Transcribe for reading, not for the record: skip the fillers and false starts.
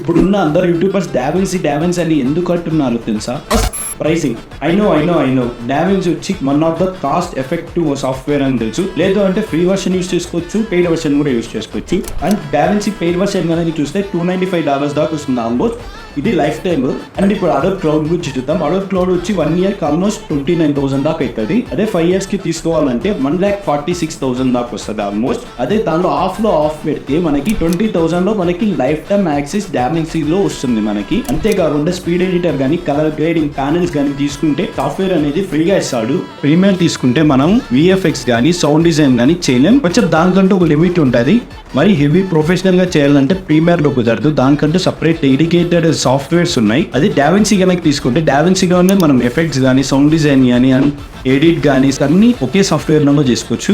ఇప్పుడున్న అందరు YouTubers DaVinci అని ఎందుకు అంటున్నారు తెలుసా? ప్రైసింగ్. ఐ నో డావిన్సీ వచ్చి one of the cost effective software అని తెలుసు. లేదు అంటే ఫ్రీ వర్షన్ యూస్ చేసుకోవచ్చు, పెయిడ్ వర్షన్ కూడా యూస్ చేసుకోవచ్చు. అండ్ డావిన్సీ పెయిడ్ వర్షన్ కనుక చూస్తే $295 దాకా వస్తుంది ఆల్మోస్ట్. ఇది లైఫ్ టైమ్. అండ్ ఇప్పుడు అడోబ్ క్లౌడ్ గురించి చూద్దాం. అడోబ్ క్లౌడ్ వచ్చి 1 year ఆల్మోస్ట్ 29,000 దాకా అవుతుంది. అదే 5 years కి తీసుకోవాలంటే 1,46,000 దాకా వస్తుంది ఆల్మోస్ట్. అదే దానిలో ఆఫ్ పెడితే మనకి 20,000 లో మనకి లైఫ్ టైమ్ యాక్సెస్ డావిన్సీలో వస్తుంది మనకి. అంతేకాకుండా స్పీడ్ ఎడిటర్ కానీ కలర్ గ్రేడింగ్ ప్యానెల్స్ కానీ తీసుకుంటే సాఫ్ట్వేర్ అనేది ఫ్రీగా ఇస్తాడు. ప్రీమియం తీసుకుంటే మనం VFX కానీ సౌండ్ డిజైన్ కానీ చేయలేం. కొంచెం దానికంటే ఒక లిమిట్ ఉంటుంది. మరి హెవీ ప్రొఫెషనల్ గా చేయాలంటే ప్రీమియర్ లో కుదరదు. దానికంటే సపరేట్ డెడికేటెడ్ సాఫ్ట్వేర్స్ ఉన్నాయి. అది డావిన్సీ కనుక తీసుకుంటే డావిన్సీలోనే మనం ఎఫెక్ట్స్ కానీ సౌండ్ డిజైన్ కానీ ఎడిట్ కానీ అన్ని ఒకే సాఫ్ట్వేర్ లో చేసుకోవచ్చు.